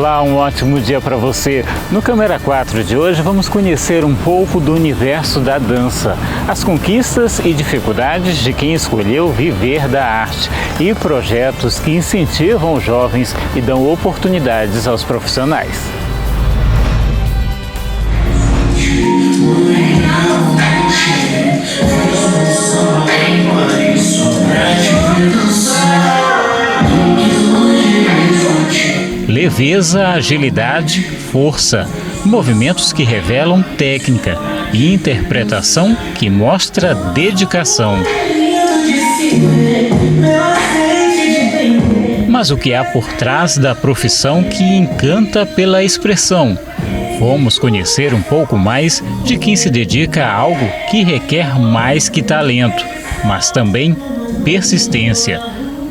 Olá, um ótimo dia para você. No Câmera 4 de hoje vamos conhecer um pouco do universo da dança, as conquistas e dificuldades de quem escolheu viver da arte e projetos que incentivam os jovens e dão oportunidades aos profissionais. Leveza, agilidade, força, movimentos que revelam técnica e interpretação que mostra dedicação. Mas o que há por trás da profissão que encanta pela expressão? Vamos conhecer um pouco mais de quem se dedica a algo que requer mais que talento, mas também persistência.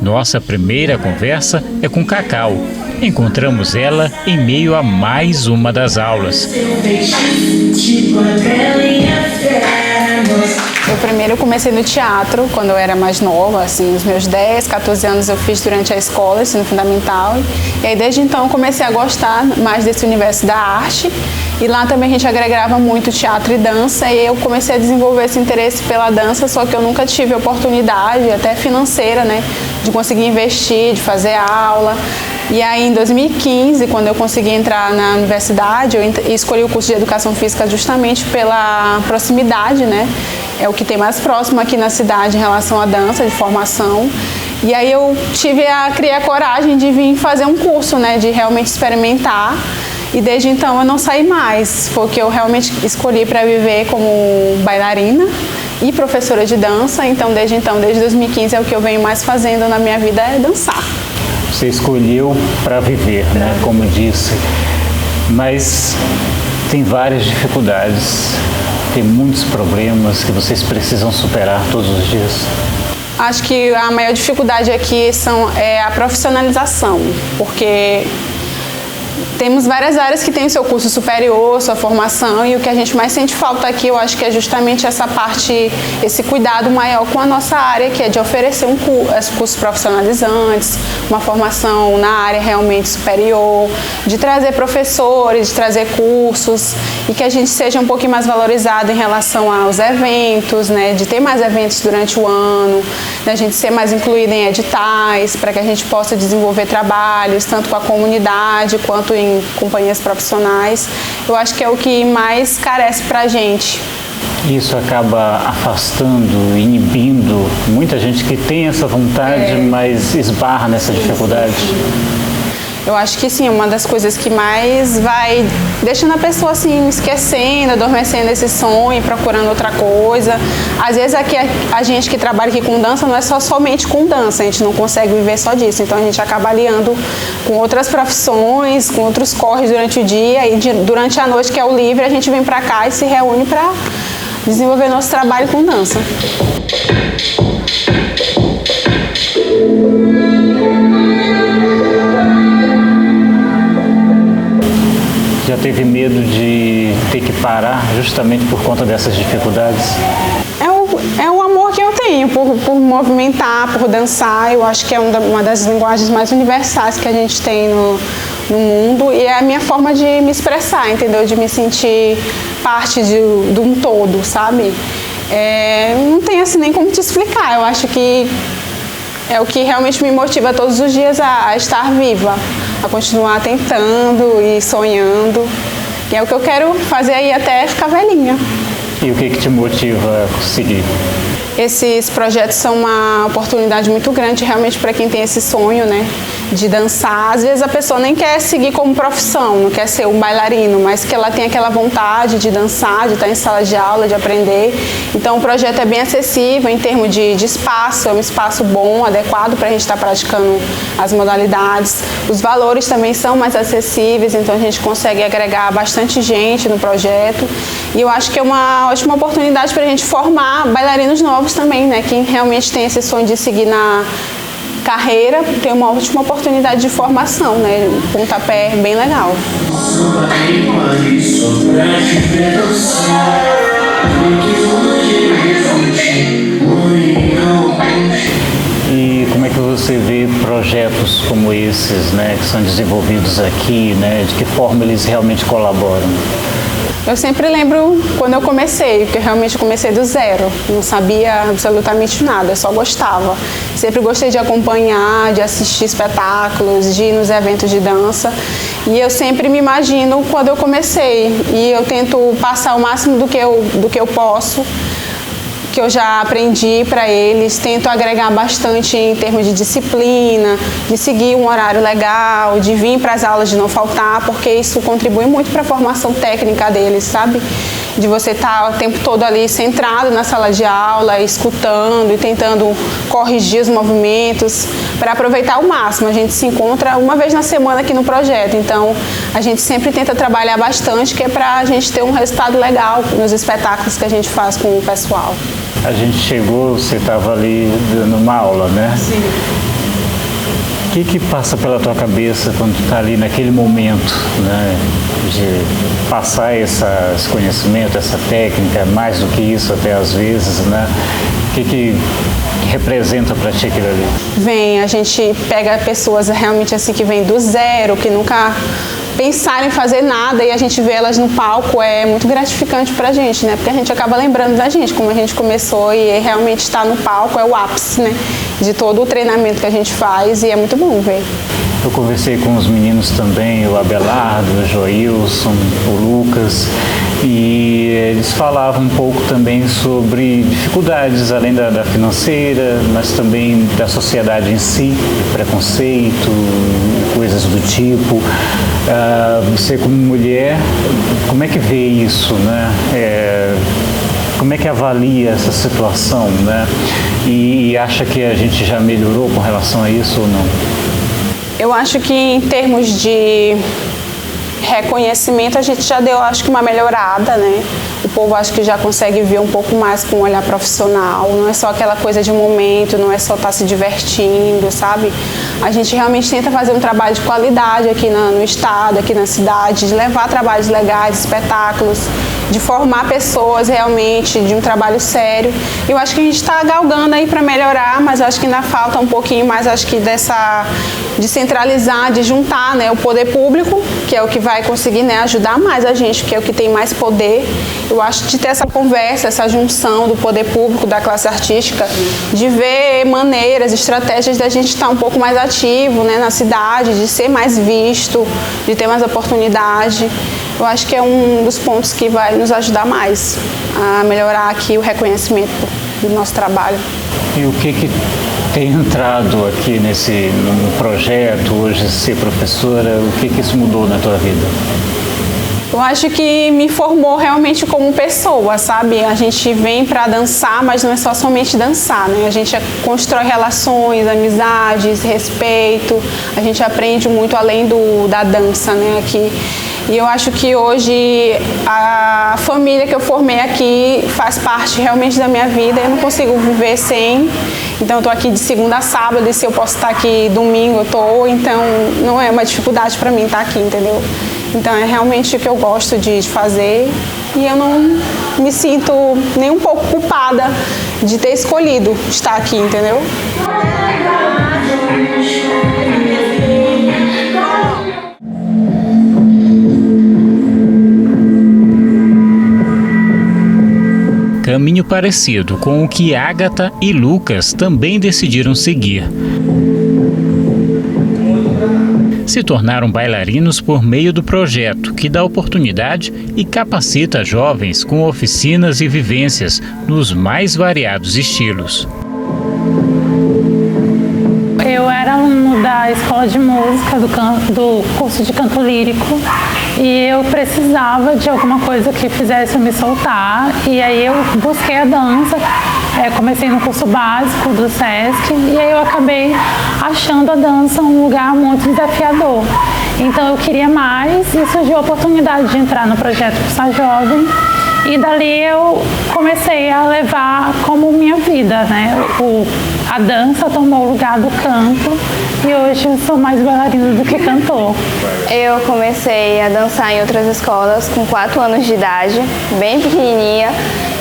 Nossa primeira conversa é com Cacau. Encontramos ela em meio a mais uma das aulas. Eu primeiro comecei no teatro quando eu era mais nova, assim, os meus 10, 14 anos eu fiz durante a escola, ensino fundamental. E aí desde então eu comecei a gostar mais desse universo da arte. E lá também a gente agregava muito teatro e dança, e eu comecei a desenvolver esse interesse pela dança, só que eu nunca tive oportunidade, até financeira, né, de conseguir investir, de fazer aula. E aí em 2015, quando eu consegui entrar na universidade, eu escolhi o curso de Educação Física justamente pela proximidade, né, é o que tem mais próximo aqui na cidade em relação à dança, de formação. E aí eu criei a coragem de vir fazer um curso, né, de realmente experimentar. E desde então eu não saí mais, foi o que eu realmente escolhi para viver como bailarina e professora de dança. Então desde 2015 é o que eu venho mais fazendo na minha vida, é dançar. Você escolheu para viver, né, como disse, mas tem várias dificuldades, tem muitos problemas que vocês precisam superar todos os dias. Acho que a maior dificuldade aqui é a profissionalização, porque temos várias áreas que têm o seu curso superior, sua formação, e o que a gente mais sente falta aqui, eu acho que é justamente essa parte, esse cuidado maior com a nossa área, que é de oferecer cursos profissionalizantes, uma formação na área realmente superior, de trazer professores, de trazer cursos, e que a gente seja um pouquinho mais valorizado em relação aos eventos, né, de ter mais eventos durante o ano, da gente ser mais incluído em editais, para que a gente possa desenvolver trabalhos, tanto com a comunidade, quanto em companhias profissionais. Eu acho que é o que mais carece pra gente. Isso acaba afastando, inibindo muita gente que tem essa vontade, mas esbarra nessa dificuldade. Eu acho que sim, uma das coisas que mais vai deixando a pessoa assim, esquecendo, adormecendo esse sonho, procurando outra coisa. Às vezes aqui a gente que trabalha aqui com dança não é somente com dança, a gente não consegue viver só disso. Então a gente acaba aliando com outras profissões, com outros corres durante o dia, e durante a noite, que é o livre, a gente vem pra cá e se reúne para desenvolver nosso trabalho com dança. Já teve medo de ter que parar justamente por conta dessas dificuldades? É o amor que eu tenho por movimentar, por dançar. Eu acho que é uma das linguagens mais universais que a gente tem no mundo, e é a minha forma de me expressar, entendeu? De me sentir parte de um todo, sabe? Não tem assim nem como te explicar. Eu acho que é o que realmente me motiva todos os dias a estar viva, a continuar tentando e sonhando. E é o que eu quero fazer aí até ficar velhinha. E o que te motiva a seguir? Esses projetos são uma oportunidade muito grande realmente para quem tem esse sonho, né, de dançar. Às vezes a pessoa nem quer seguir como profissão, não quer ser um bailarino, mas que ela tem aquela vontade de dançar, de estar em sala de aula, de aprender. Então o projeto é bem acessível em termos de espaço, é um espaço bom, adequado para a gente estar praticando as modalidades. Os valores também são mais acessíveis, então a gente consegue agregar bastante gente no projeto. E eu acho que é uma ótima oportunidade para a gente formar bailarinos novos também, né? Quem realmente tem esse sonho de seguir na carreira, tem uma ótima oportunidade de formação, né? Um pontapé bem legal. E e como é que você vê projetos como esses, né, que são desenvolvidos aqui, né, de que forma eles realmente colaboram? Eu sempre lembro quando eu comecei, porque eu realmente comecei do zero, não sabia absolutamente nada, eu só gostava. Sempre gostei de acompanhar, de assistir espetáculos, de ir nos eventos de dança. E eu sempre me imagino quando eu comecei. E eu tento passar o máximo do que eu posso, que eu já aprendi para eles, tento agregar bastante em termos de disciplina, de seguir um horário legal, de vir para as aulas de não faltar, porque isso contribui muito para a formação técnica deles, sabe? De você estar o tempo todo ali centrado na sala de aula, escutando e tentando corrigir os movimentos para aproveitar ao máximo. A gente se encontra uma vez na semana aqui no projeto, então a gente sempre tenta trabalhar bastante, que é para a gente ter um resultado legal nos espetáculos que a gente faz com o pessoal. A gente chegou, você estava ali dando uma aula, né? Sim. O que passa pela tua cabeça quando tu está ali naquele momento, né, de passar esse conhecimento, essa técnica, mais do que isso até às vezes, né? O que representa para ti aquilo ali? A gente pega pessoas realmente assim que vêm do zero, que nunca pensaram em fazer nada e a gente vê elas no palco, é muito gratificante pra gente, né? Porque a gente acaba lembrando da gente, como a gente começou, e realmente estar no palco é o ápice, né? De todo o treinamento que a gente faz, e é muito bom ver. Eu conversei com os meninos também, o Abelardo, o Joilson, o Lucas, e eles falavam um pouco também sobre dificuldades, além da financeira, mas também da sociedade em si, preconceito, coisas do tipo. Você como mulher, como é que vê isso, né? Como é que avalia essa situação, né? E acha que a gente já melhorou com relação a isso ou não? Eu acho que em termos de reconhecimento a gente já deu, acho que uma melhorada, né? O povo acho que já consegue ver um pouco mais com um olhar profissional, não é só aquela coisa de momento, não é só estar se divertindo, sabe? A gente realmente tenta fazer um trabalho de qualidade aqui no estado, aqui na cidade, de levar trabalhos legais, espetáculos, de formar pessoas realmente, de um trabalho sério. Eu acho que a gente está galgando aí para melhorar, mas eu acho que ainda falta um pouquinho mais, acho que de centralizar, de juntar, né, o poder público, que é o que vai conseguir, né, ajudar mais a gente, que é o que tem mais poder. Eu acho de ter essa conversa, essa junção do poder público, da classe artística, de ver maneiras, estratégias da gente estar um pouco mais ativo, né, na cidade, de ser mais visto, de ter mais oportunidade. Eu acho que é um dos pontos que vai nos ajudar mais a melhorar aqui o reconhecimento do nosso trabalho. E o que tem entrado aqui no projeto, hoje ser professora, o que isso mudou na tua vida? Eu acho que me formou realmente como pessoa, sabe? A gente vem para dançar, mas não é só somente dançar, né? A gente constrói relações, amizades, respeito. A gente aprende muito além da dança, né? Aqui. E eu acho que hoje a família que eu formei aqui faz parte realmente da minha vida. Eu não consigo viver sem. Então eu estou aqui de segunda a sábado, e se eu posso estar aqui domingo eu estou. Então não é uma dificuldade para mim estar aqui, entendeu? Então é realmente o que eu gosto de fazer e eu não me sinto nem um pouco culpada de ter escolhido estar aqui, entendeu? Caminho parecido com o que Ágata e Lucas também decidiram seguir. Se tornaram bailarinos por meio do projeto, que dá oportunidade e capacita jovens com oficinas e vivências nos mais variados estilos. Eu era aluno da escola de música, do curso de canto lírico, e eu precisava de alguma coisa que fizesse eu me soltar, e aí eu busquei a dança. Comecei no curso básico do SESC e aí eu acabei achando a dança um lugar muito desafiador. Então eu queria mais e surgiu a oportunidade de entrar no projeto Pulsar Jovem e dali eu comecei a levar como minha vida, né? A dança tomou o lugar do canto e hoje eu sou mais bailarina do que cantor. Eu comecei a dançar em outras escolas com 4 anos de idade, bem pequenininha.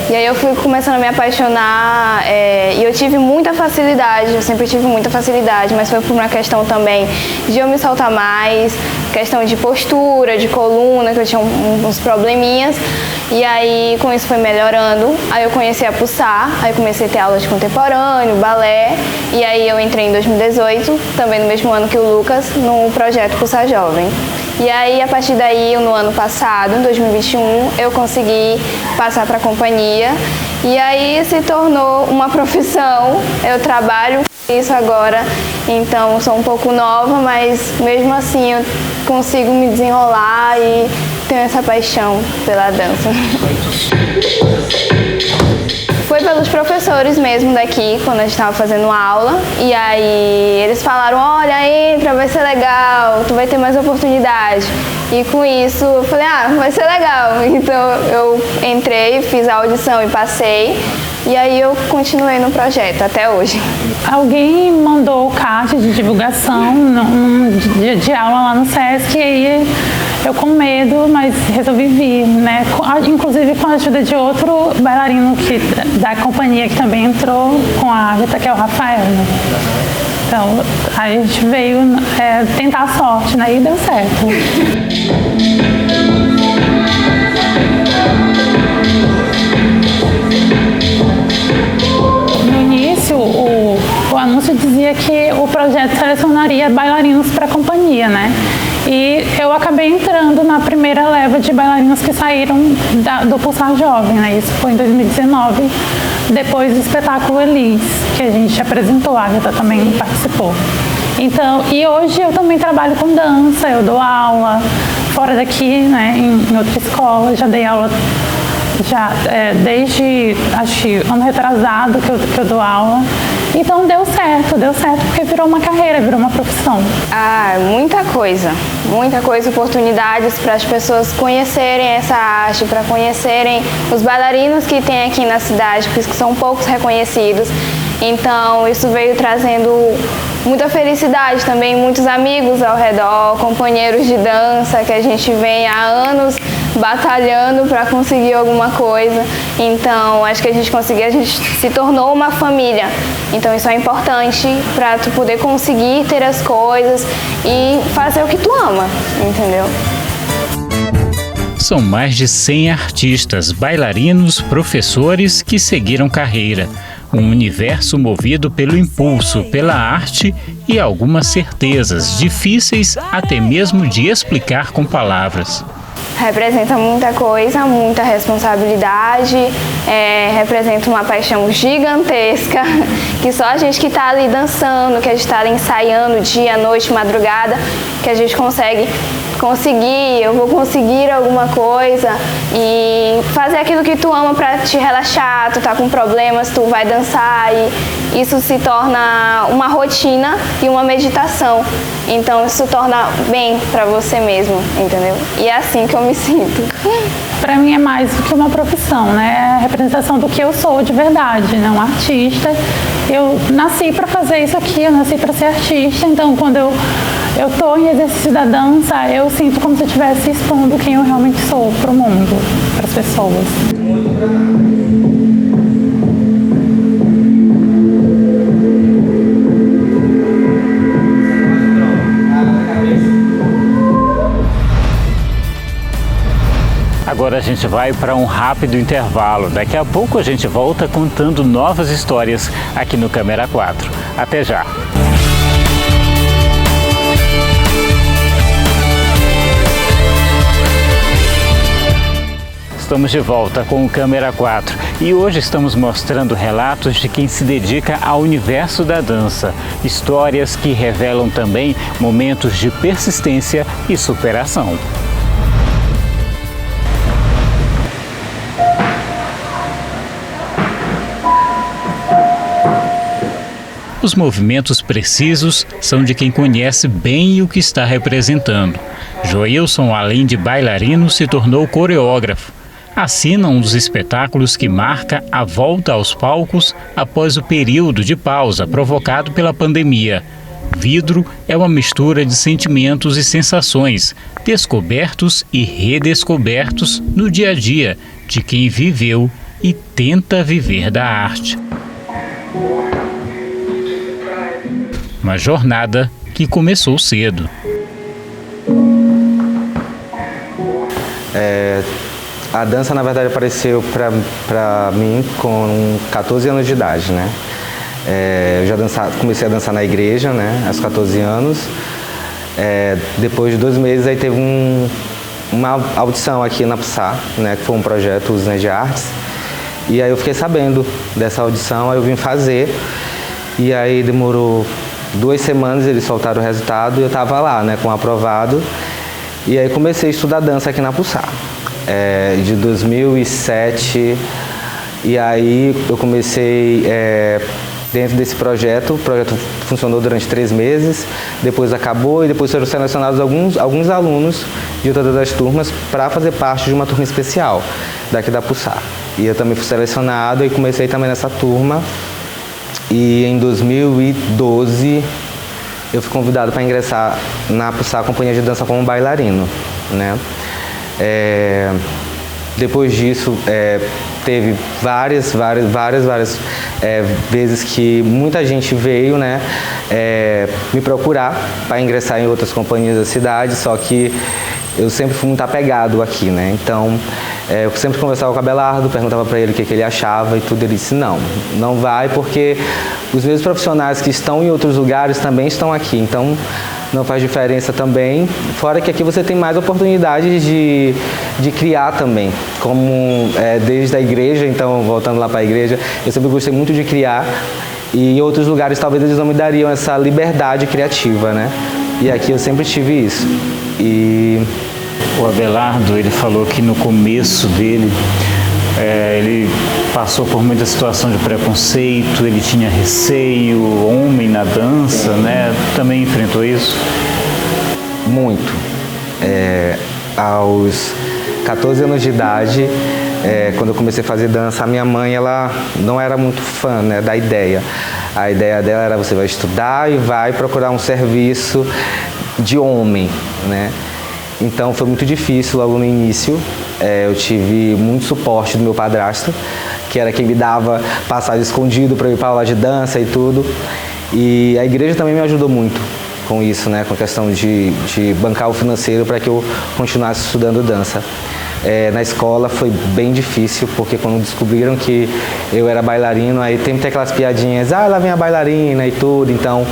E aí eu fui começando a me apaixonar e eu tive muita facilidade, eu sempre tive muita facilidade, mas foi por uma questão também de eu me soltar mais, questão de postura, de coluna, que eu tinha uns probleminhas. E aí com isso foi melhorando, aí eu conheci a pulsar, aí comecei a ter aulas de contemporâneo, balé, e aí eu entrei em 2018, também no mesmo ano que o Lucas, no projeto Pulsar Jovem. E aí, a partir daí, no ano passado, em 2021, eu consegui passar para a companhia. E aí se tornou uma profissão. Eu trabalho com isso agora, então sou um pouco nova, mas mesmo assim eu consigo me desenrolar e tenho essa paixão pela dança. Foi pelos professores mesmo daqui, quando a gente estava fazendo aula, e aí eles falaram, olha, entra, vai ser legal, tu vai ter mais oportunidade. E com isso eu falei, vai ser legal. Então eu entrei, fiz a audição e passei, e aí eu continuei no projeto até hoje. Alguém mandou o card de divulgação num dia de aula lá no SESC, e aí eu com medo, mas resolvi vir, né? Inclusive com a ajuda de outro bailarino da companhia que também entrou com a Agatha, que é o Rafael, né? Então a gente veio tentar a sorte, né? E deu certo. No início, o anúncio dizia que o projeto selecionaria bailarinos para a companhia, né? E eu acabei entrando na primeira leva de bailarinos que saíram do Pulsar Jovem, né? Isso foi em 2019, depois do espetáculo Elis, que a gente apresentou, a Agatha também participou. Então, e hoje eu também trabalho com dança, eu dou aula fora daqui, né? Em outra escola, já dei aula desde, acho que ano retrasado que eu dou aula. Então deu certo porque virou uma carreira, virou uma profissão. Muita coisa, oportunidades para as pessoas conhecerem essa arte, para conhecerem os bailarinos que tem aqui na cidade, porque são poucos reconhecidos. Então isso veio trazendo muita felicidade também, muitos amigos ao redor, companheiros de dança que a gente vem há anos batalhando para conseguir alguma coisa. Então acho que a gente se tornou uma família. Então isso é importante para tu poder conseguir ter as coisas e fazer o que tu ama, entendeu? São mais de 100 artistas, bailarinos, professores que seguiram carreira. Um universo movido pelo impulso, pela arte e algumas certezas, difíceis até mesmo de explicar com palavras. Representa muita coisa, muita responsabilidade, representa uma paixão gigantesca, que só a gente que está ali dançando, que a gente está ali ensaiando dia, noite, madrugada, que a gente eu vou conseguir alguma coisa e fazer aquilo que tu ama para te relaxar, tu tá com problemas, tu vai dançar e isso se torna uma rotina e uma meditação. Então isso torna bem para você mesmo, entendeu? E é assim que eu me sinto. Para mim é mais do que uma profissão, né? É a representação do que eu sou de verdade, né? Um artista. Eu nasci para fazer isso aqui, eu nasci para ser artista, então quando eu estou em exercício da dança, eu sinto como se eu estivesse expondo quem eu realmente sou para o mundo, para as pessoas. Agora a gente vai para um rápido intervalo. Daqui a pouco a gente volta contando novas histórias aqui no Câmera 4. Até já! Estamos de volta com o Câmera 4 e hoje estamos mostrando relatos de quem se dedica ao universo da dança. Histórias que revelam também momentos de persistência e superação. Os movimentos precisos são de quem conhece bem o que está representando. Joilson, além de bailarino, se tornou coreógrafo. Assina um dos espetáculos que marca a volta aos palcos após o período de pausa provocado pela pandemia. Vidro é uma mistura de sentimentos e sensações, descobertos e redescobertos no dia a dia de quem viveu e tenta viver da arte. Uma jornada que começou cedo. A dança, na verdade, apareceu para mim com 14 anos de idade, né? Eu já comecei a dançar na igreja, né, aos 14 anos. Depois de 2 meses, aí teve uma audição aqui na PSA, né, que foi um projeto Usina de Artes. E aí eu fiquei sabendo dessa audição, aí eu vim fazer. E aí demorou 2 semanas, eles soltaram o resultado e eu estava lá, né, com aprovado. E aí comecei a estudar dança aqui na PSA. De 2007, e aí eu comecei dentro desse projeto. O projeto funcionou durante 3 meses, depois acabou e depois foram selecionados alguns alunos de todas das turmas para fazer parte de uma turma especial daqui da PSA. E eu também fui selecionado e comecei também nessa turma. E em 2012 eu fui convidado para ingressar na PSA Companhia de Dança como bailarino, né? Depois disso, teve várias vezes que muita gente veio, né, me procurar para ingressar em outras companhias da cidade, só que eu sempre fui muito apegado aqui, né? Então, eu sempre conversava com o Abelardo, perguntava para ele o que ele achava e tudo. Ele disse, não vai, porque os mesmos profissionais que estão em outros lugares também estão aqui, então não faz diferença também. Fora que aqui você tem mais oportunidades de criar também, como desde a igreja. Então, voltando lá para a igreja, eu sempre gostei muito de criar, e em outros lugares talvez eles não me dariam essa liberdade criativa, né? E aqui eu sempre tive isso. E o Abelardo, ele falou que no começo dele, ele passou por muita situação de preconceito, ele tinha receio, homem na dança, né? Também enfrentou isso? Muito. Aos 14 anos de idade, quando eu comecei a fazer dança, a minha mãe, ela não era muito fã, né, da ideia. A ideia dela era: você vai estudar e vai procurar um serviço de homem, né? Então foi muito difícil logo no início. Eu tive muito suporte do meu padrasto, que era quem me dava passagem escondido para ir para aula de dança e tudo. E a igreja também me ajudou muito com isso, né? Com a questão de bancar o financeiro para que eu continuasse estudando dança. Na escola foi bem difícil, porque quando descobriram que eu era bailarino, aí tem aquelas piadinhas, lá vem a bailarina e tudo. Então,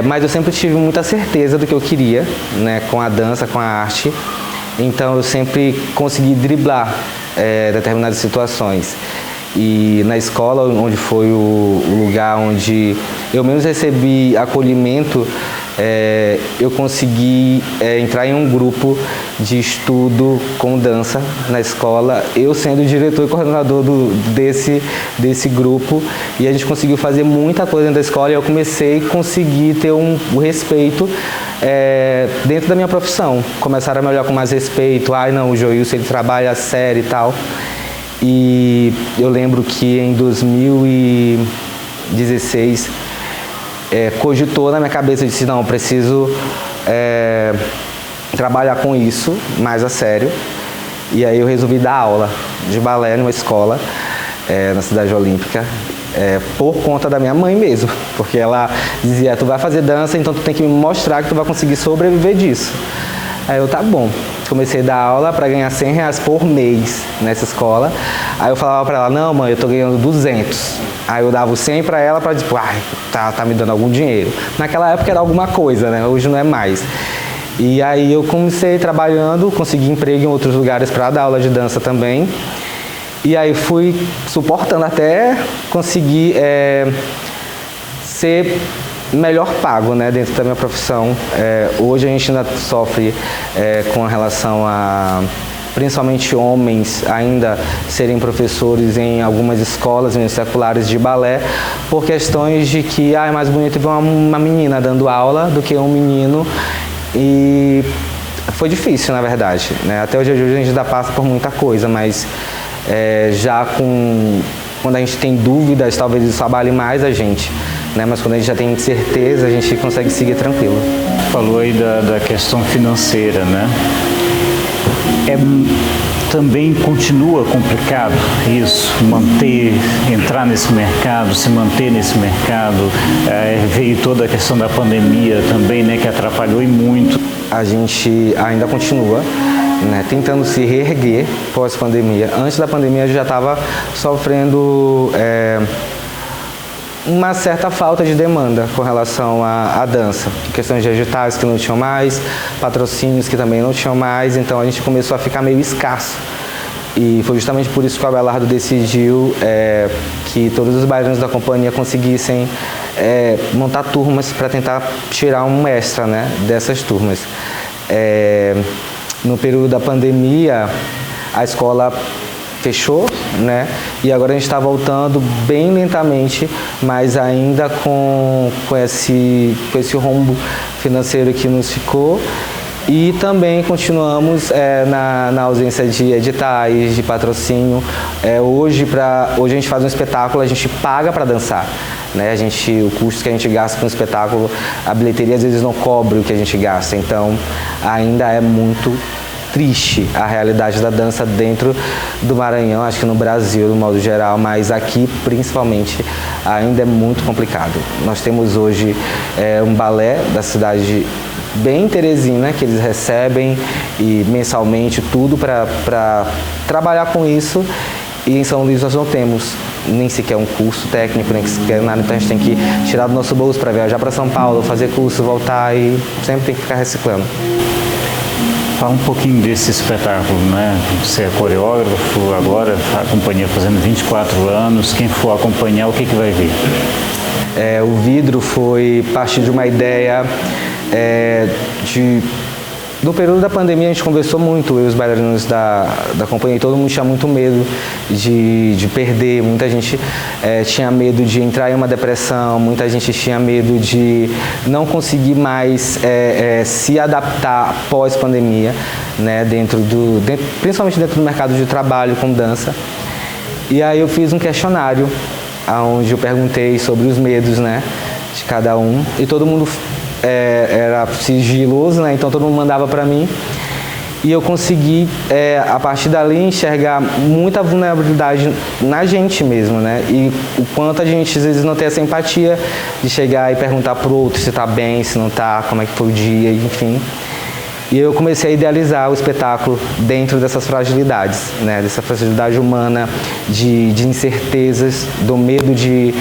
mas eu sempre tive muita certeza do que eu queria, né, com a dança, com a arte. Então eu sempre consegui driblar determinadas situações. E na escola, onde foi o lugar onde eu menos recebi acolhimento, eu consegui entrar em um grupo de estudo com dança na escola, eu sendo o diretor e coordenador desse grupo, e a gente conseguiu fazer muita coisa dentro da escola, e eu comecei a conseguir ter o respeito dentro da minha profissão. Começaram a me olhar com mais respeito: não, o Joilson, ele trabalha sério e tal. E eu lembro que em 2016 cogitou na minha cabeça, eu disse: não, eu preciso trabalhar com isso mais a sério. E aí eu resolvi dar aula de balé numa escola na cidade olímpica, por conta da minha mãe mesmo, porque ela dizia: tu vai fazer dança, então tu tem que me mostrar que tu vai conseguir sobreviver disso. Aí eu: tá bom. Comecei a dar aula para ganhar R$100 por mês nessa escola. Aí eu falava para ela: não, mãe, eu tô ganhando 200. Aí eu dava o 100 para ela, para dizer: tá me dando algum dinheiro. Naquela época era alguma coisa, né? Hoje não é mais. E aí eu comecei trabalhando, consegui emprego em outros lugares para dar aula de dança também. E aí fui suportando até conseguir ser melhor pago, né, dentro da minha profissão. Hoje a gente ainda sofre com relação a, principalmente homens, ainda serem professores em algumas escolas seculares de balé, por questões de que é mais bonito ver uma menina dando aula do que um menino. E foi difícil, na verdade, né? Até hoje a gente ainda passa por muita coisa, mas quando a gente tem dúvidas, talvez isso abale mais a gente, né? Mas quando a gente já tem certeza, a gente consegue seguir tranquilo. Falou aí da questão financeira, né? também continua complicado isso, entrar nesse mercado, se manter nesse mercado. Veio toda a questão da pandemia também, né, que atrapalhou e muito. A gente ainda continua, né, tentando se reerguer pós-pandemia. Antes da pandemia, a gente já estava sofrendo uma certa falta de demanda com relação à dança. Questões de editais que não tinham mais, patrocínios que também não tinham mais, então a gente começou a ficar meio escasso. E foi justamente por isso que o Abelardo decidiu que todos os bailarinos da companhia conseguissem montar turmas para tentar tirar um extra, né, dessas turmas. No período da pandemia, a escola fechou, né? E agora a gente está voltando bem lentamente, mas ainda com esse rombo financeiro que nos ficou. E também continuamos na ausência de editais, de patrocínio. Hoje a gente faz um espetáculo, a gente paga para dançar, né? O custo que a gente gasta com o espetáculo, a bilheteria às vezes não cobre o que a gente gasta. Então, ainda é muito triste a realidade da dança dentro do Maranhão, acho que no Brasil, no modo geral, mas aqui, principalmente, ainda é muito complicado. Nós temos hoje um balé da cidade bem Teresina, que eles recebem e mensalmente tudo para trabalhar com isso, e em São Luís nós não temos nem sequer um curso técnico, nem sequer nada, então a gente tem que tirar do nosso bolso para viajar para São Paulo, fazer curso, voltar e sempre tem que ficar reciclando. Fala um pouquinho desse espetáculo, né? Você é coreógrafo agora, a companhia fazendo 24 anos. Quem for acompanhar, o que vai ver? O Vidro foi parte de uma ideia no período da pandemia a gente conversou muito, eu e os bailarinos da companhia, e todo mundo tinha muito medo de perder, muita gente tinha medo de entrar em uma depressão, muita gente tinha medo de não conseguir mais se adaptar pós-pandemia, né, principalmente dentro do mercado de trabalho com dança. E aí eu fiz um questionário, onde eu perguntei sobre os medos, né, de cada um, e todo mundo era sigiloso, né? Então todo mundo mandava para mim e eu consegui, a partir dali, enxergar muita vulnerabilidade na gente mesmo, né? E o quanto a gente às vezes não tem essa empatia de chegar e perguntar pro outro se tá bem, se não tá, como é que foi o dia, enfim. E eu comecei a idealizar o espetáculo dentro dessas fragilidades, né? Dessa fragilidade humana, de incertezas, do medo de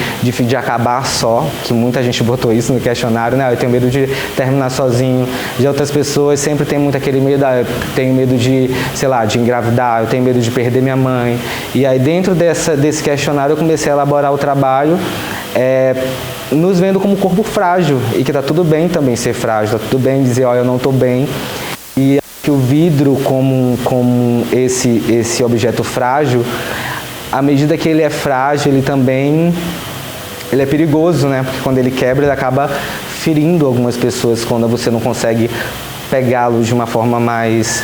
acabar só, que muita gente botou isso no questionário, né? Eu tenho medo de terminar sozinho. De outras pessoas sempre tem muito aquele medo, eu tenho medo de, sei lá, de engravidar, eu tenho medo de perder minha mãe. E aí dentro desse questionário eu comecei a elaborar o trabalho, nos vendo como corpo frágil, e que tá tudo bem também ser frágil, tá tudo bem dizer, eu não tô bem. E que o vidro, como esse objeto frágil, à medida que ele é frágil, ele é perigoso, né? Porque quando ele quebra, ele acaba ferindo algumas pessoas quando você não consegue pegá-lo de uma forma mais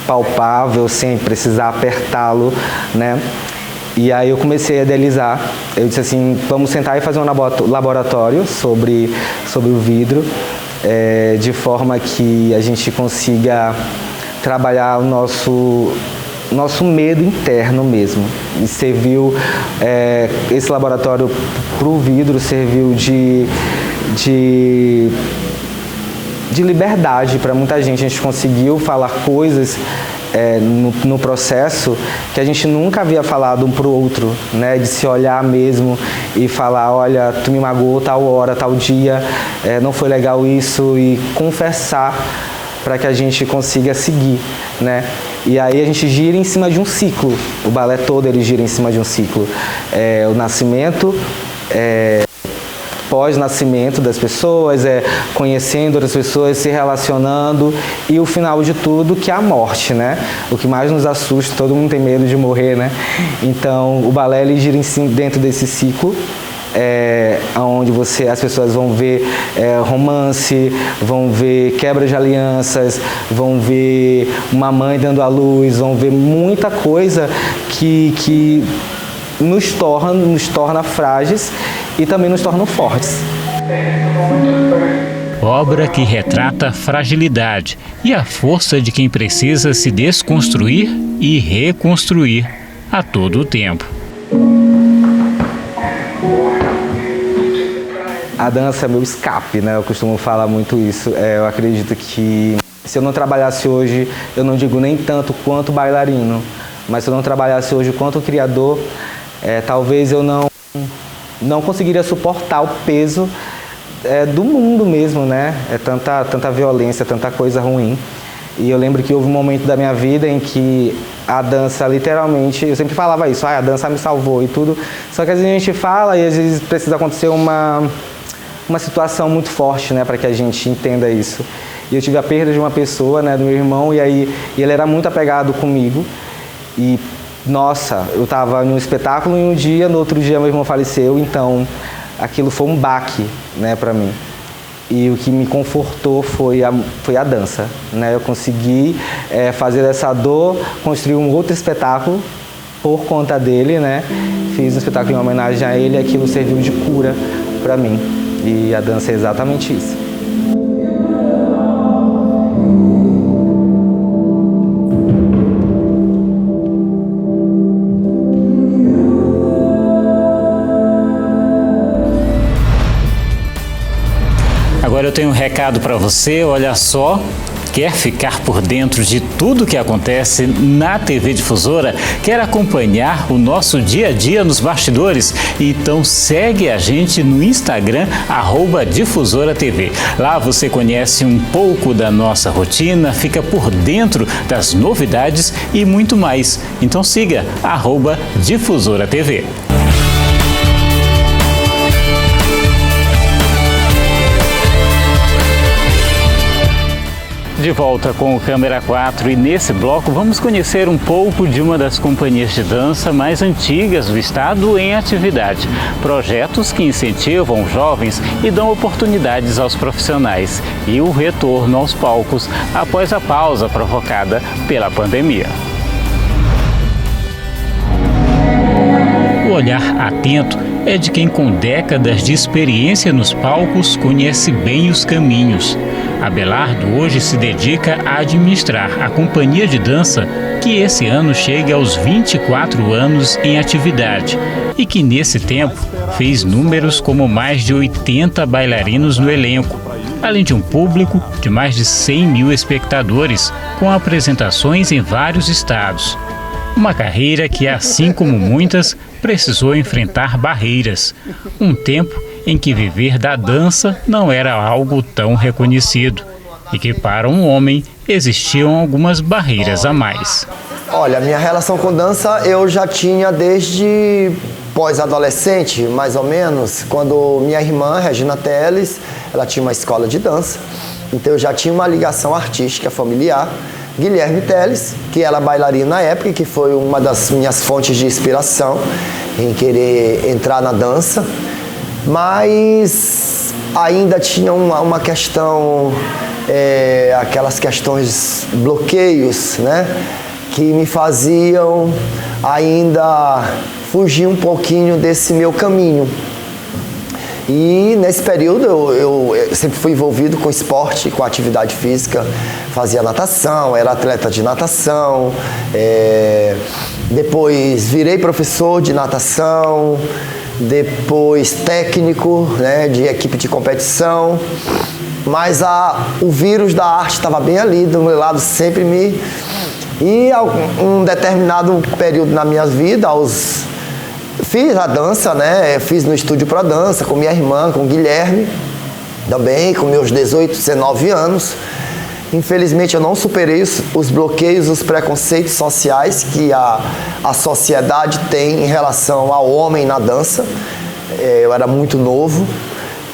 palpável, sem precisar apertá-lo, né? E aí eu comecei a idealizar, eu disse assim, vamos sentar e fazer um laboratório sobre o vidro, de forma que a gente consiga trabalhar o nosso medo interno mesmo. E serviu, esse laboratório para o vidro serviu de liberdade para muita gente. A gente conseguiu falar coisas no processo que a gente nunca havia falado um para o outro, né? De se olhar mesmo e falar, olha, tu me magoou tal hora, tal dia, não foi legal isso, e confessar para que a gente consiga seguir, né? E aí a gente gira em cima de um ciclo, o balé todo ele gira em cima de um ciclo, o nascimento, pós-nascimento das pessoas, conhecendo outras pessoas, se relacionando, e o final de tudo, que é a morte, né? O que mais nos assusta, todo mundo tem medo de morrer, né? Então, o balé ele gira dentro desse ciclo, onde as pessoas vão ver romance, vão ver quebra de alianças, vão ver uma mãe dando à luz, vão ver muita coisa que nos torna frágeis e também nos tornam fortes. obra que retrata a fragilidade e a força de quem precisa se desconstruir e reconstruir a todo o tempo. A dança é meu escape, né? Eu costumo falar muito isso. Eu acredito que se eu não trabalhasse hoje, eu não digo nem tanto quanto bailarino, mas se eu não trabalhasse hoje quanto criador, talvez eu não conseguiria suportar o peso do mundo mesmo, né? Tanta violência, tanta coisa ruim. E eu lembro que houve um momento da minha vida em que a dança, literalmente, eu sempre falava isso, a dança me salvou e tudo. Só que às vezes a gente fala e às vezes precisa acontecer uma situação muito forte, né, para que a gente entenda isso. E eu tive a perda de uma pessoa, né, do meu irmão, e ele era muito apegado comigo. E, nossa, eu estava num espetáculo em um dia, no outro dia meu irmão faleceu, então aquilo foi um baque, né, para mim. E o que me confortou foi a dança, né? Eu consegui fazer dessa dor, construir um outro espetáculo por conta dele, né? Fiz um espetáculo em homenagem a ele e aquilo serviu de cura para mim. E a dança é exatamente isso. Agora eu tenho um recado para você, olha só. Quer ficar por dentro de tudo que acontece na TV Difusora? Quer acompanhar o nosso dia a dia nos bastidores? Então segue a gente no Instagram, @DifusoraTV. Lá você conhece um pouco da nossa rotina, fica por dentro das novidades e muito mais. Então siga, @DifusoraTV. De volta com o Câmera 4 e nesse bloco vamos conhecer um pouco de uma das companhias de dança mais antigas do estado em atividade. Projetos que incentivam jovens e dão oportunidades aos profissionais e o retorno aos palcos após a pausa provocada pela pandemia. O olhar atento é de quem com décadas de experiência nos palcos conhece bem os caminhos. Abelardo hoje se dedica a administrar a companhia de dança que esse ano chega aos 24 anos em atividade e que nesse tempo fez números como mais de 80 bailarinos no elenco, além de um público de mais de 100 mil espectadores com apresentações em vários estados. Uma carreira que, assim como muitas, precisou enfrentar barreiras. Um tempo em que viver da dança não era algo tão reconhecido e que para um homem existiam algumas barreiras a mais. Olha, a minha relação com dança eu já tinha desde pós-adolescente, mais ou menos, quando minha irmã, Regina Teles, ela tinha uma escola de dança, então eu já tinha uma ligação artística familiar. Guilherme Teles, que era bailarina na época, que foi uma das minhas fontes de inspiração em querer entrar na dança, mas ainda tinha uma questão, aquelas questões, bloqueios, né, que me faziam ainda fugir um pouquinho desse meu caminho. E nesse período eu sempre fui envolvido com esporte, com atividade física, fazia natação, era atleta de natação, depois virei professor de natação, depois técnico, né, de equipe de competição, mas o vírus da arte estava bem ali, do meu lado sempre me... E um determinado período na minha vida, fiz a dança, né? Fiz no Estúdio Pro Dança com minha irmã, com o Guilherme, também com meus 18, 19 anos. Infelizmente eu não superei os bloqueios, os preconceitos sociais que a sociedade tem em relação ao homem na dança. Eu era muito novo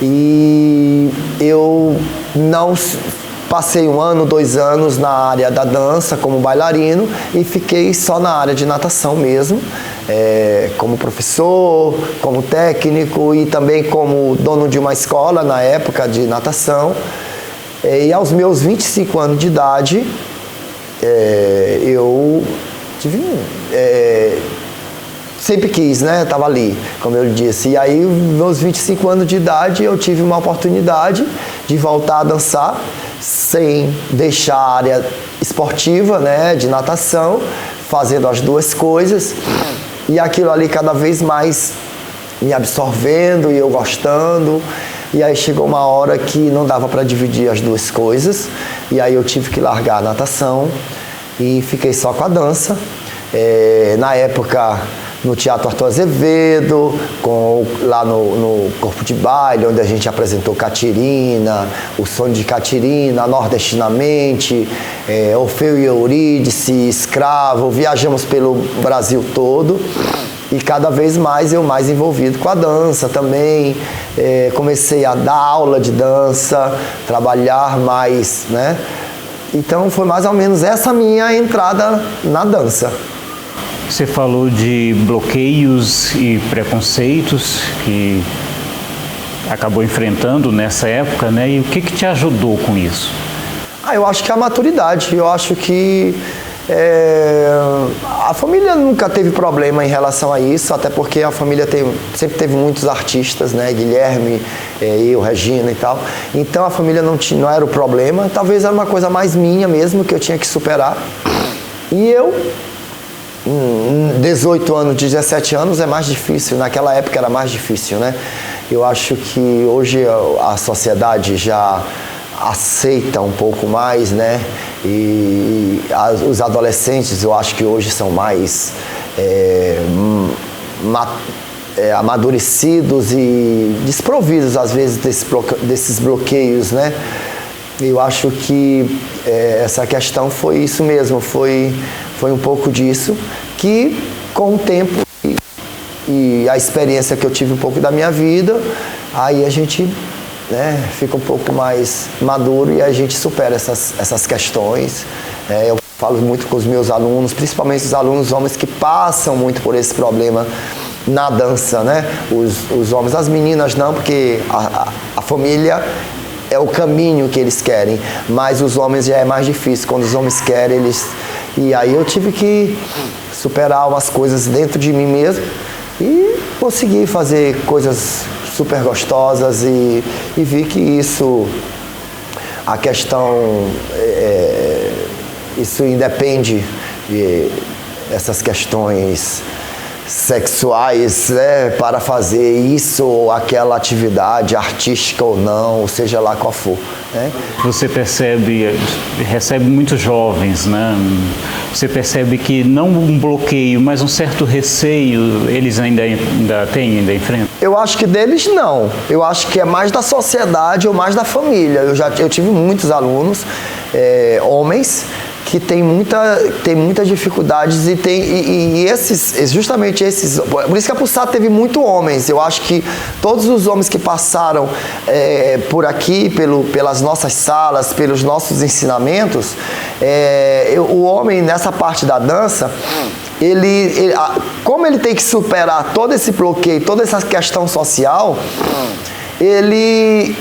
e eu não passei 1 ano, 2 anos na área da dança como bailarino e fiquei só na área de natação mesmo. Como professor, como técnico e também como dono de uma escola na época de natação. E aos meus 25 anos de idade, sempre quis, né? Estava ali, como eu disse. E aí, meus 25 anos de idade, eu tive uma oportunidade de voltar a dançar sem deixar a área esportiva, né? De natação, fazendo as duas coisas. E aquilo ali cada vez mais me absorvendo e eu gostando. E aí chegou uma hora que não dava para dividir as duas coisas. E aí eu tive que largar a natação e fiquei só com a dança. Na época, no Teatro Arthur Azevedo, lá no Corpo de Baile, onde a gente apresentou Catirina, O Sonho de Catirina, Nordestinamente, Orfeu e Eurídice, Escravo. Viajamos pelo Brasil todo e cada vez mais eu mais envolvido com a dança também. Comecei a dar aula de dança, trabalhar mais, né? Então foi mais ou menos essa minha entrada na dança. Você falou de bloqueios e preconceitos que acabou enfrentando nessa época, né? E o que te ajudou com isso? Eu acho que a maturidade. Eu acho que a família nunca teve problema em relação a isso, até porque a família sempre teve muitos artistas, né? Guilherme, eu, Regina e tal. Então a família não era o problema. Talvez era uma coisa mais minha mesmo, que eu tinha que superar. E eu... 18 anos, 17 anos é mais difícil, naquela época era mais difícil, né? Eu acho que hoje a sociedade já aceita um pouco mais, né? E os adolescentes eu acho que hoje são mais amadurecidos e desprovidos às vezes desses bloqueios, né? Eu acho que essa questão foi isso mesmo, foi um pouco disso, que com o tempo e a experiência que eu tive um pouco da minha vida, aí a gente, né, fica um pouco mais maduro e a gente supera essas questões. Eu falo muito com os meus alunos, principalmente os alunos homens que passam muito por esse problema na dança, né? Os homens, as meninas não, porque a família é o caminho que eles querem, mas os homens já é mais difícil. Quando os homens querem, E aí eu tive que superar umas coisas dentro de mim mesmo e conseguir fazer coisas super gostosas e vi que isso, a questão, isso independe essas questões sexuais, né, para fazer isso ou aquela atividade artística ou não, ou seja lá qual for, né? Você recebe muitos jovens, né? Você percebe que não um bloqueio, mas um certo receio eles ainda enfrentam? Eu acho que deles não. Eu acho que é mais da sociedade ou mais da família. Eu tive muitos alunos, homens, que tem muitas dificuldades e justamente esses... Por isso que a Pussat teve muito homens. Eu acho que todos os homens que passaram por aqui, pelas nossas salas, pelos nossos ensinamentos, o homem nessa parte da dança, como ele tem que superar todo esse bloqueio, toda essa questão social, ele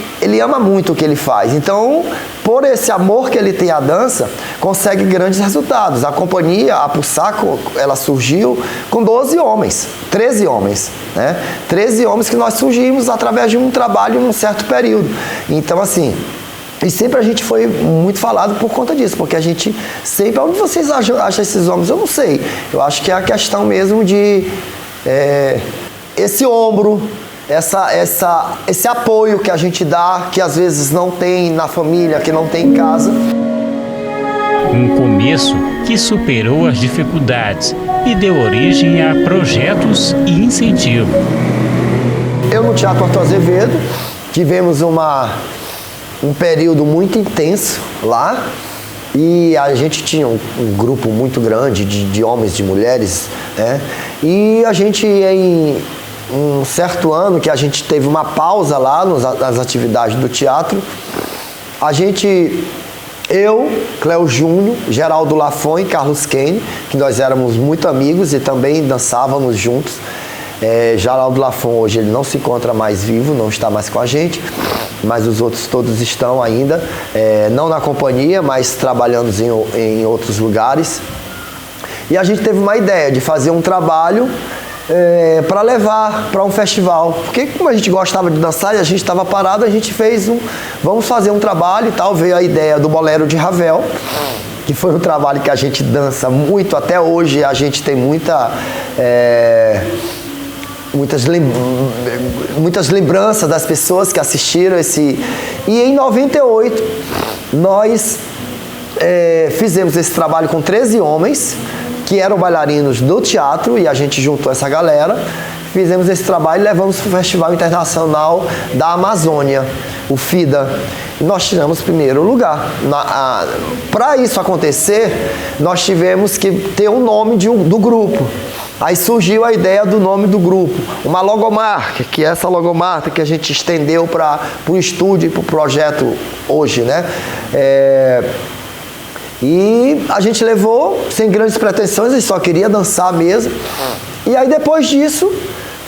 ama muito o que ele faz. Então, por esse amor que ele tem à dança, consegue grandes resultados. A companhia, a Pussat, ela surgiu com 12 homens, 13 homens, né? 13 homens que nós surgimos através de um trabalho num certo período. Então, assim, e sempre a gente foi muito falado por conta disso, porque a gente sempre... Onde vocês acham esses homens? Eu não sei. Eu acho que é a questão mesmo de esse ombro, esse apoio que a gente dá, que às vezes não tem na família, que não tem em casa. Um começo que superou as dificuldades e deu origem a projetos e incentivo. Eu no Teatro Arthur Azevedo tivemos um período muito intenso lá e a gente tinha um grupo muito grande de homens e de mulheres, né? E a gente um certo ano que a gente teve uma pausa lá nas atividades do teatro, eu, Cléo Júnior, Geraldo Lafon e Carlos Kane, que nós éramos muito amigos e também dançávamos juntos. Geraldo Lafon hoje ele não se encontra mais vivo, não está mais com a gente, mas os outros todos estão ainda, não na companhia, mas trabalhando em outros lugares. E a gente teve uma ideia de fazer um trabalho para levar para um festival. Porque como a gente gostava de dançar e a gente estava parado, a gente fez vamos fazer um trabalho e tal. Veio a ideia do Bolero de Ravel, que foi um trabalho que a gente dança muito até hoje. A gente tem muitas lembranças das pessoas que assistiram esse. E em 98 nós fizemos esse trabalho com 13 homens que eram bailarinos do teatro, e a gente juntou essa galera, fizemos esse trabalho e levamos para o Festival Internacional da Amazônia, o FIDA. Nós tiramos primeiro lugar. Para isso acontecer, nós tivemos que ter o nome do grupo. Aí surgiu a ideia do nome do grupo, uma logomarca, que é essa logomarca que a gente estendeu para o estúdio e para o projeto hoje, né? E a gente levou sem grandes pretensões, a gente só queria dançar mesmo. E aí depois disso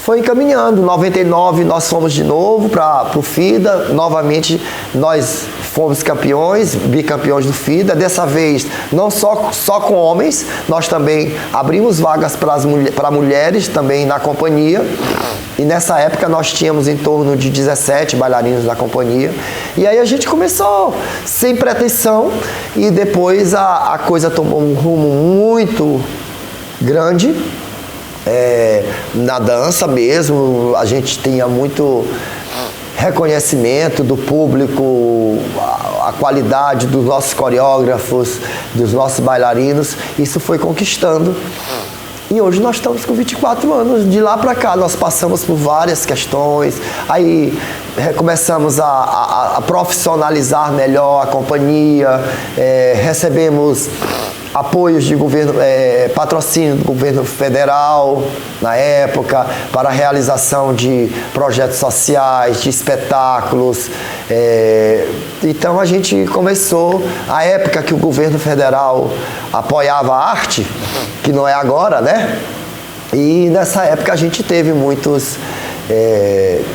foi encaminhando. Em 99 nós fomos de novo para o FIDA, novamente nós fomos campeões, bicampeões do FIDA. Dessa vez não só com homens, nós também abrimos vagas para mulheres também na companhia. E nessa época nós tínhamos em torno de 17 bailarinos na companhia. E aí a gente começou sem pretensão e depois a coisa tomou um rumo muito grande. Na dança mesmo, a gente tinha muito reconhecimento do público, a qualidade dos nossos coreógrafos, dos nossos bailarinos. Isso foi conquistando. E hoje nós estamos com 24 anos. De lá para cá nós passamos por várias questões, aí começamos a profissionalizar melhor a companhia, recebemos apoios de governo, patrocínio do governo federal na época para a realização de projetos sociais, de espetáculos. Então a gente começou a época que o governo federal apoiava a arte, que não é agora, né? E nessa época a gente teve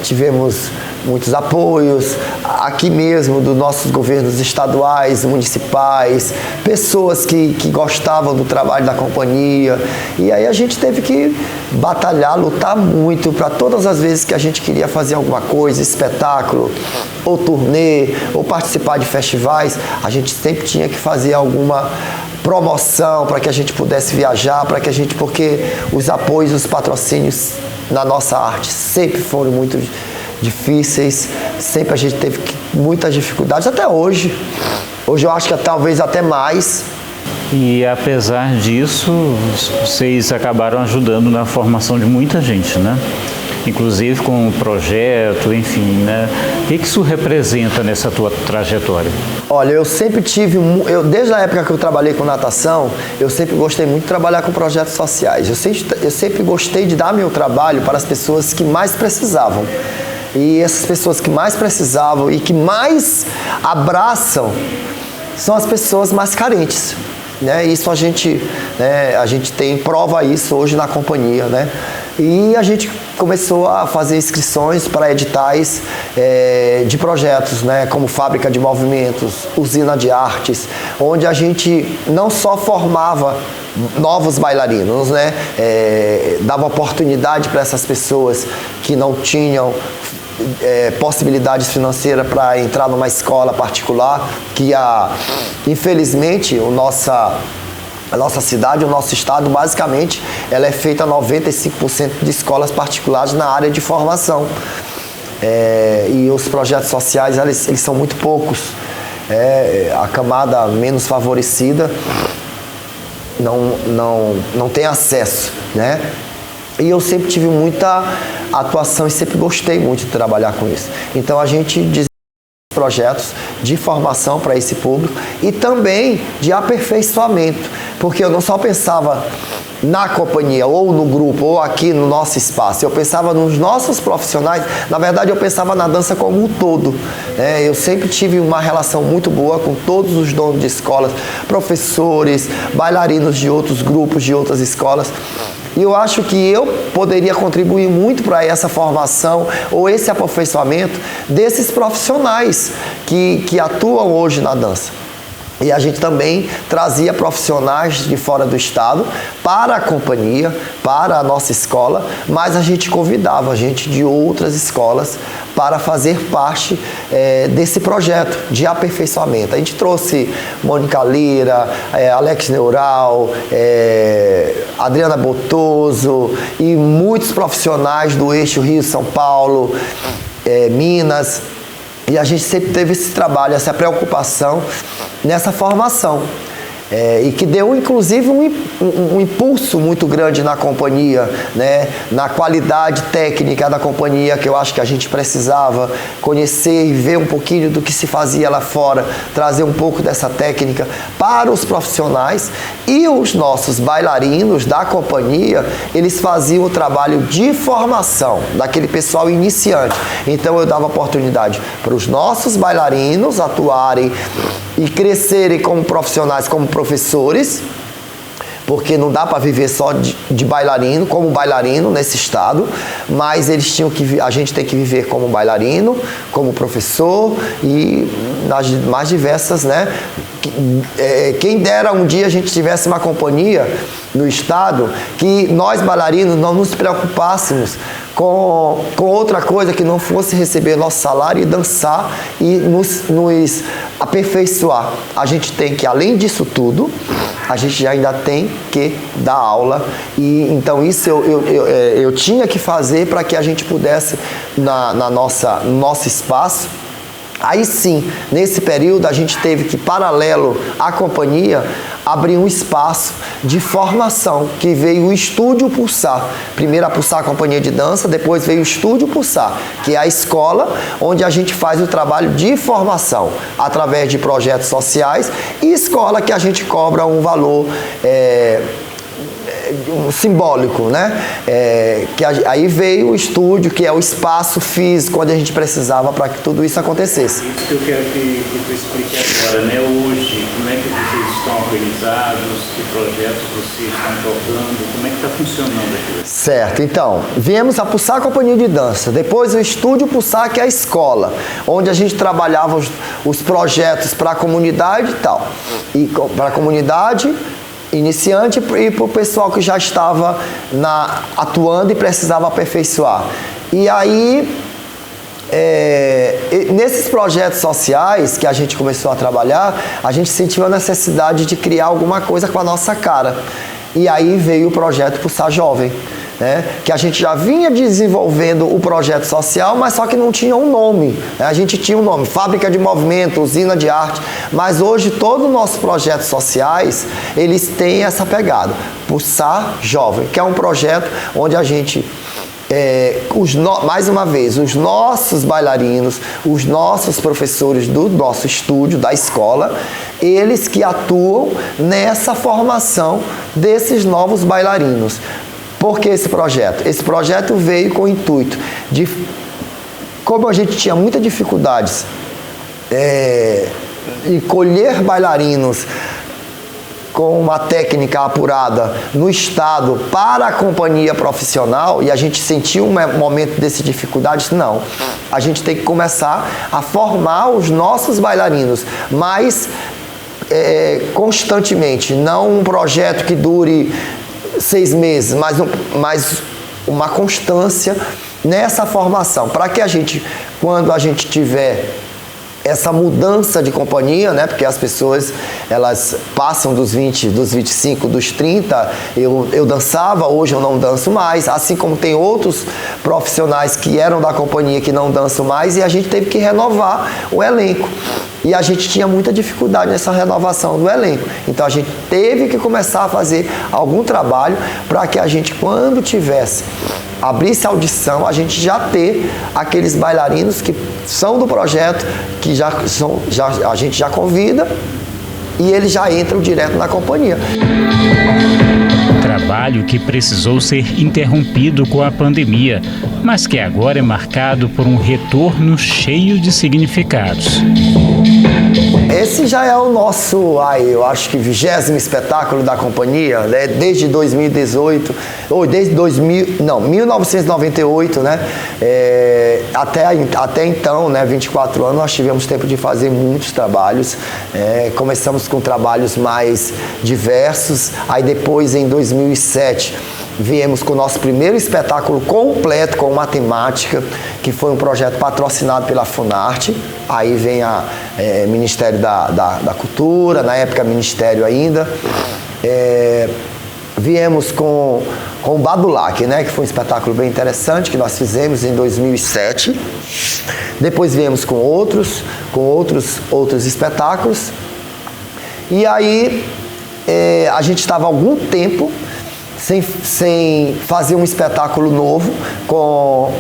tivemos muitos apoios aqui mesmo dos nossos governos estaduais, municipais, pessoas que gostavam do trabalho da companhia. E aí a gente teve que batalhar, lutar muito para todas as vezes que a gente queria fazer alguma coisa, espetáculo, ou turnê, ou participar de festivais, a gente sempre tinha que fazer alguma promoção para que a gente pudesse viajar, porque os apoios, os patrocínios na nossa arte sempre foram muito difíceis, sempre a gente teve muitas dificuldades, até hoje. Hoje eu acho que talvez até mais. E apesar disso, vocês acabaram ajudando na formação de muita gente, né? Inclusive com o projeto, enfim, né? O que isso representa nessa tua trajetória? Olha, eu sempre desde a época que eu trabalhei com natação, eu sempre gostei muito de trabalhar com projetos sociais. Eu sempre gostei de dar meu trabalho para as pessoas que mais precisavam. E essas pessoas que mais precisavam e que mais abraçam são as pessoas mais carentes, né? Isso a gente tem prova isso hoje na companhia, né? E a gente começou a fazer inscrições para editais de projetos, né? Como Fábrica de Movimentos, Usina de Artes, onde a gente não só formava novos bailarinos, né? Dava oportunidade para essas pessoas que não tinham possibilidades financeiras para entrar numa escola particular, que infelizmente a nossa cidade, o nosso estado, basicamente, ela é feita 95% de escolas particulares na área de formação. E os projetos sociais, eles são muito poucos. A camada menos favorecida não tem acesso, né? E eu sempre tive muita atuação e sempre gostei muito de trabalhar com isso. Então a gente desenvolveu projetos de formação para esse público e também de aperfeiçoamento, porque eu não só pensava na companhia, ou no grupo, ou aqui no nosso espaço. Eu pensava nos nossos profissionais, na verdade eu pensava na dança como um todo. Eu sempre tive uma relação muito boa com todos os donos de escolas, professores, bailarinos de outros grupos, de outras escolas. E eu acho que eu poderia contribuir muito para essa formação ou esse aperfeiçoamento desses profissionais que atuam hoje na dança. E a gente também trazia profissionais de fora do estado para a companhia, para a nossa escola, mas a gente convidava gente de outras escolas para fazer parte desse projeto de aperfeiçoamento. A gente trouxe Mônica Lira, Alex Neural, Adriana Botoso e muitos profissionais do eixo Rio-São Paulo, Minas. E a gente sempre teve esse trabalho, essa preocupação nessa formação. E que deu, inclusive, um impulso muito grande na companhia, né? Na qualidade técnica da companhia, que eu acho que a gente precisava conhecer e ver um pouquinho do que se fazia lá fora, trazer um pouco dessa técnica para os profissionais. E os nossos bailarinos da companhia, eles faziam o trabalho de formação daquele pessoal iniciante. Então eu dava oportunidade para os nossos bailarinos atuarem e crescerem como profissionais, como professores, porque não dá para viver só de bailarino, como bailarino nesse estado, mas eles tinham que, a gente tem que viver como bailarino, como professor e nas mais diversas, né? Quem dera um dia a gente tivesse uma companhia no estado que nós bailarinos não nos preocupássemos com outra coisa que não fosse receber nosso salário e dançar e nos aperfeiçoar. A gente tem que, além disso tudo, a gente ainda tem que dar aula. E então isso eu tinha que fazer para que a gente pudesse, no nosso espaço. Aí sim, nesse período, a gente teve que, paralelo à companhia, abrir um espaço de formação, que veio o Estúdio Pulsar. Primeiro a Pulsar Companhia de Dança, depois veio o Estúdio Pulsar, que é a escola onde a gente faz o trabalho de formação, através de projetos sociais, e escola que a gente cobra um valor simbólico, né? Que aí veio o estúdio, que é o espaço físico onde a gente precisava para que tudo isso acontecesse. Isso que eu quero que tu explique agora, né? Hoje, como é que vocês estão organizados, que projetos vocês estão tocando, como é que está funcionando aqui? Certo, então, viemos a Pulsar Companhia de Dança, depois o Estúdio Pulsar, que é a escola, onde a gente trabalhava os projetos para a comunidade e tal, e para a comunidade iniciante e para o pessoal que já estava atuando e precisava aperfeiçoar. E aí, nesses projetos sociais que a gente começou a trabalhar, a gente sentiu a necessidade de criar alguma coisa com a nossa cara. E aí veio o projeto Pulsar Jovem, né? Que a gente já vinha desenvolvendo o projeto social, mas só que não tinha um nome, né? A gente tinha um nome, Fábrica de Movimento, Usina de Arte, mas hoje todos os nossos projetos sociais, eles têm essa pegada, Pulsar Jovem, que é um projeto onde a gente, mais uma vez, os nossos bailarinos, os nossos professores do nosso estúdio, da escola, eles que atuam nessa formação desses novos bailarinos. Por que esse projeto? Esse projeto veio com o intuito de, como a gente tinha muitas dificuldades em colher bailarinos com uma técnica apurada no estado para a companhia profissional, e a gente sentiu um momento dessa dificuldade, não. A gente tem que começar a formar os nossos bailarinos, mas constantemente, não um projeto que dure 6 meses, mas uma constância nessa formação, para que a gente, quando a gente tiver essa mudança de companhia, né? Porque as pessoas, elas passam dos 20, dos 25, dos 30, eu dançava, hoje eu não danço mais, assim como tem outros profissionais que eram da companhia que não dançam mais, e a gente teve que renovar o elenco. E a gente tinha muita dificuldade nessa renovação do elenco. Então a gente teve que começar a fazer algum trabalho para que a gente, quando abrisse a audição, a gente já ter aqueles bailarinos que são do projeto, que a gente já convida e eles já entram direto na companhia. Trabalho que precisou ser interrompido com a pandemia, mas que agora é marcado por um retorno cheio de significados. esse já é o nosso, eu acho que 20º espetáculo da companhia, né? Desde 2018, ou desde 1998, né? Até então, né? 24 anos, nós tivemos tempo de fazer muitos trabalhos. Começamos com trabalhos mais diversos, aí depois, em 2007, viemos com o nosso primeiro espetáculo completo com matemática, que foi um projeto patrocinado pela Funarte. Aí vem a Ministério da Cultura, na época Ministério ainda. Viemos com o Badulac, né, que foi um espetáculo bem interessante que nós fizemos em 2007. Depois viemos com outros espetáculos. E aí a gente estava há algum tempo sem fazer um espetáculo novo com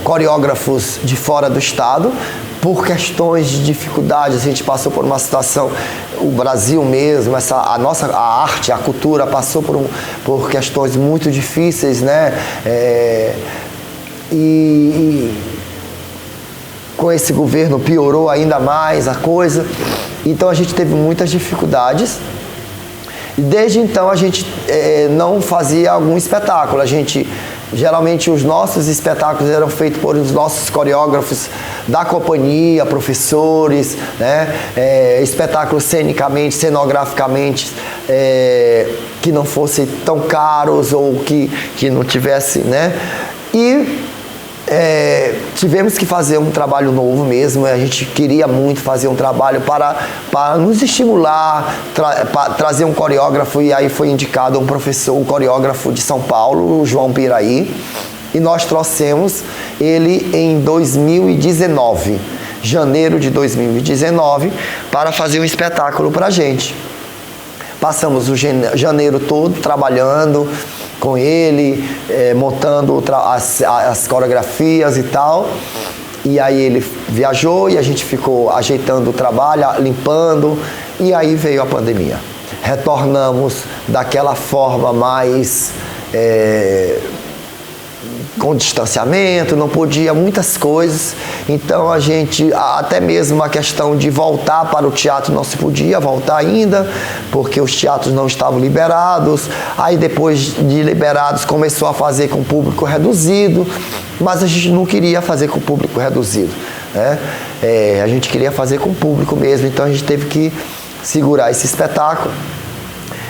coreógrafos de fora do estado, por questões de dificuldades. A gente passou por uma situação, o Brasil mesmo, a arte, a cultura passou por questões muito difíceis, né? E com esse governo piorou ainda mais a coisa, então a gente teve muitas dificuldades. E desde então a gente não fazia algum espetáculo. Geralmente os nossos espetáculos eram feitos por os nossos coreógrafos da companhia, professores, né? Espetáculos cenograficamente, que não fossem tão caros ou que não tivesse, né? E tivemos que fazer um trabalho novo mesmo. A gente queria muito fazer um trabalho para nos estimular, trazer um coreógrafo, e aí foi indicado um professor, um coreógrafo de São Paulo, o João Piraí, e nós trouxemos ele em 2019, janeiro de 2019, para fazer um espetáculo para a gente. Passamos o janeiro todo trabalhando com ele, montando as coreografias e tal. E aí ele viajou e a gente ficou ajeitando o trabalho, limpando, e aí veio a pandemia. Retornamos daquela forma mais com distanciamento, não podia muitas coisas, então a gente, até mesmo a questão de voltar para o teatro não se podia voltar ainda, porque os teatros não estavam liberados. Aí depois de liberados começou a fazer com público reduzido, mas a gente não queria fazer com público reduzido, né? A gente queria fazer com público mesmo, então a gente teve que segurar esse espetáculo.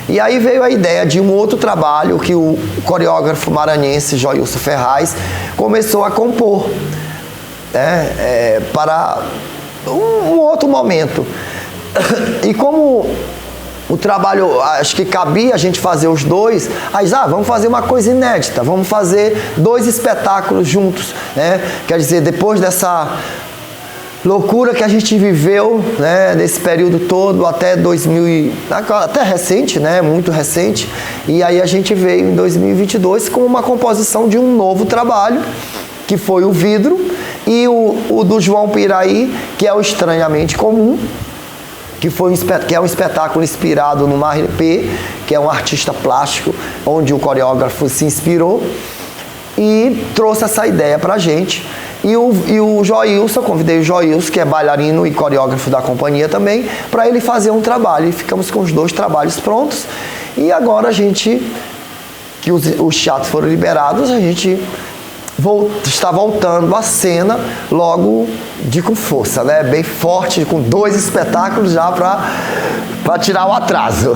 E aí veio a ideia de um outro trabalho que o coreógrafo maranhense Joilson Ferraz começou a compor, né, para um outro momento. E como o trabalho, acho que cabia a gente fazer os dois, aí vamos fazer uma coisa inédita, vamos fazer 2 espetáculos juntos, né? Quer dizer, depois dessa loucura que a gente viveu, né, nesse período todo, até 2000, até recente, né, muito recente, e aí a gente veio em 2022 com uma composição de um novo trabalho, que foi o Vidro, e o do João Piraí, que é o Estranhamente Comum, que é um espetáculo inspirado no Maripê, que é um artista plástico, onde o coreógrafo se inspirou e trouxe essa ideia pra gente. E o Joilson, convidei o Joilson, que é bailarino e coreógrafo da companhia também, para ele fazer um trabalho. E ficamos com os 2 trabalhos prontos. E agora que os teatros foram liberados, a gente está voltando à cena logo com força, né? Bem forte, com 2 espetáculos já para tirar o atraso.